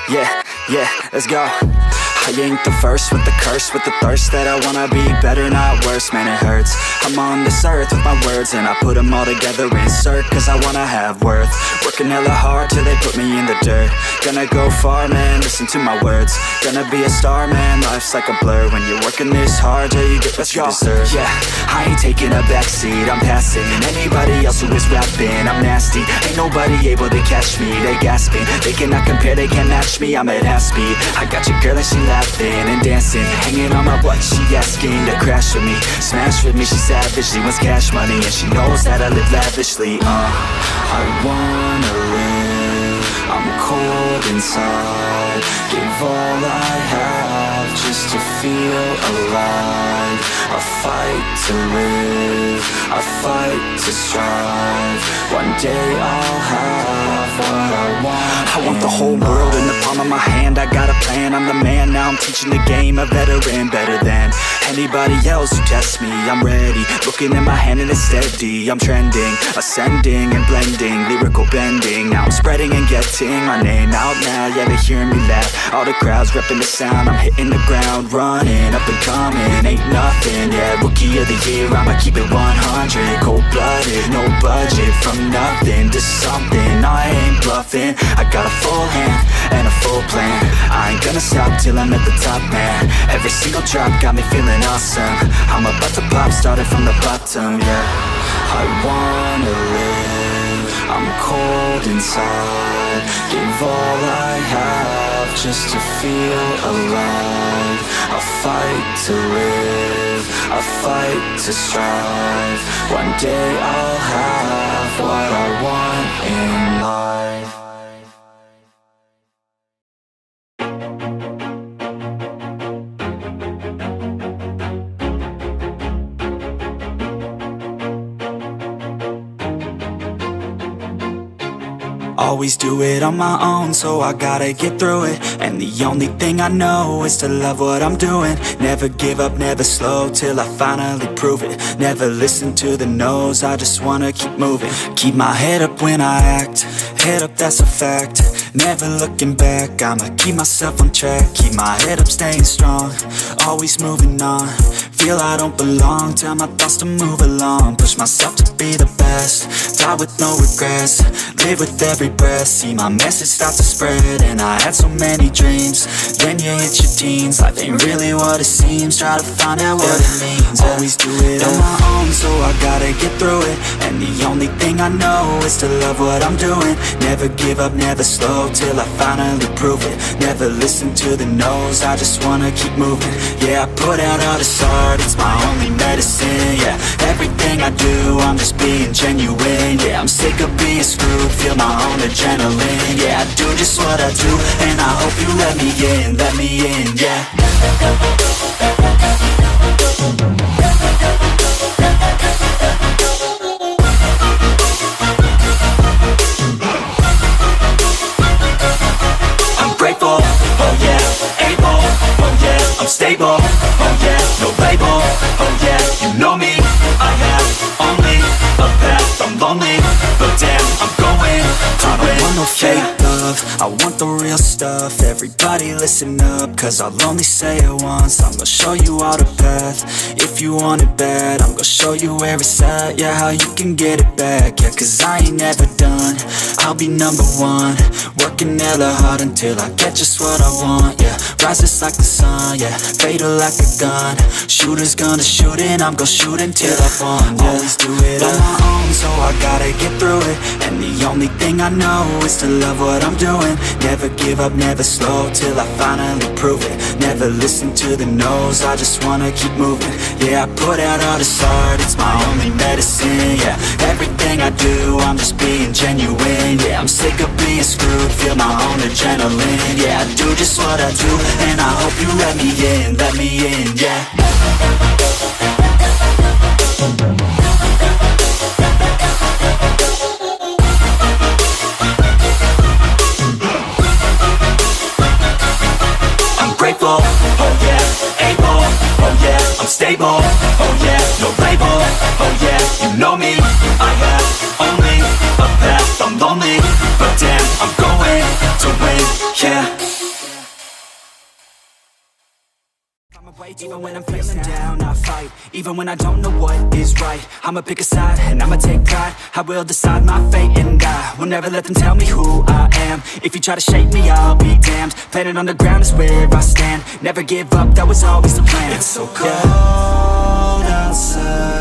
yeah, let's go. I ain't the first with the curse, with the thirst that I wanna be better, not worse, man it hurts. I'm on this earth with my words and I put them all together, insert, cause I wanna have worth. Working hella hard till they put me in the dirt. Gonna go far, man, listen to my words. Gonna be a star, man, life's like a blur. When you're working this hard till you get what you deserve. Yeah, I ain't taking a backseat, I'm passing anybody else who is rapping. I'm nasty, ain't nobody able to catch me. They gasping, they cannot compare, they can't match me. I'm at half speed, I got your girl and she laughing and dancing, hanging on my butt, she asking to crash with me, smash with me, she savage, she wants cash money, and she knows that I live lavishly. I wanna live, I'm cold inside, give all I have just to feel alive. I fight to live, I fight to strive, one day I'll have what I want. I want the whole world in the palm of my hand, I got a plan, I'm the man, now I'm teaching the game, a veteran, better than anybody else who tests me. I'm ready, looking at my hand and it's steady. I'm trending, ascending and blending, lyrical bending. Now I'm spreading and getting my name out now. Yeah, they hearing me laugh, all the crowds repping the sound. I'm hitting the ground, running, up and coming, ain't nothing. Yeah, rookie of the year, I'ma keep it 100. Cold-blooded, no budget, from nothing to something. I ain't bluffing, I got a full hand and a full plan. I ain't gonna stop till I'm at the top, man. Every single drop got me feeling awesome. I'm about to pop, started from the bottom, yeah. I wanna live, I'm cold inside, give all I have just to feel alive. I fight to live, I fight to strive, one day I'll have what I want in life. Always do it on my own, so I gotta get through it. And the only thing I know is to love what I'm doing. Never give up, never slow, till I finally prove it. Never listen to the no's, I just wanna keep moving. Keep my head up when I act, head up, that's a fact. Never looking back, I'ma keep myself on track. Keep my head up, staying strong, always moving on. Feel I don't belong, tell my thoughts to move along. Push myself to be the best, die with no regrets. Live with every breath, see my message start to spread. And I had so many dreams, then you hit your teens. Life ain't really what it seems, try to find out what it means. Always do it on my own, so I gotta get through it. And the only thing I know is to love what I'm doing. Never give up, never slow, till I finally prove it. Never listen to the no's, I just wanna keep moving. Yeah, I put out all this art, it's my only medicine. Yeah, everything I do, I'm just being genuine. Yeah, I'm sick of being screwed, feel my own adrenaline. Yeah, I do just what I do, and I hope you let me in, yeah. I'm grateful, oh yeah, able, oh yeah, I'm stable, oh yeah, no label, oh yeah, you know me, I have only a path, I'm lonely, but damn, I'm going to win. I don't want no fake love, I want the real stuff. Everybody listen up, cause I'll only say it once. I'm gonna show you all the path, if you want it bad. I'm gonna show you where it's at, yeah, how you can get it back. Yeah, cause I ain't never done, I'll be number one. Working hella hard until I get just what I want, yeah. Rises like the sun, yeah, fatal like a gun. Shooter's gonna shoot and I'm gonna shoot until I won, yeah. Always do it on my own, so I gotta get through it. And the only thing I know is to love what I'm doing. Never give up, never slow, till I finally prove it. Never listen to the no's, I just wanna keep moving. Yeah, I put out all this art, it's my only medicine. Yeah, everything I do, I'm just being genuine. Yeah, I'm sick of being screwed, feel my own adrenaline. Yeah, I do just what I do, and I hope you let me in, yeah. I'm grateful, oh yeah, able, oh yeah, I'm stable, oh yeah, no label, oh yeah, you know me, I have only a path, I'm lonely, but damn, I'm going to win, yeah. Even when I'm feeling down, I fight. Even when I don't know what is right, I'ma pick a side and I'ma take pride. I will decide my fate and I will never let them tell me who I am. If you try to shake me, I'll be damned. Planet on the ground is where I stand. Never give up, that was always the plan. It's so cold outside.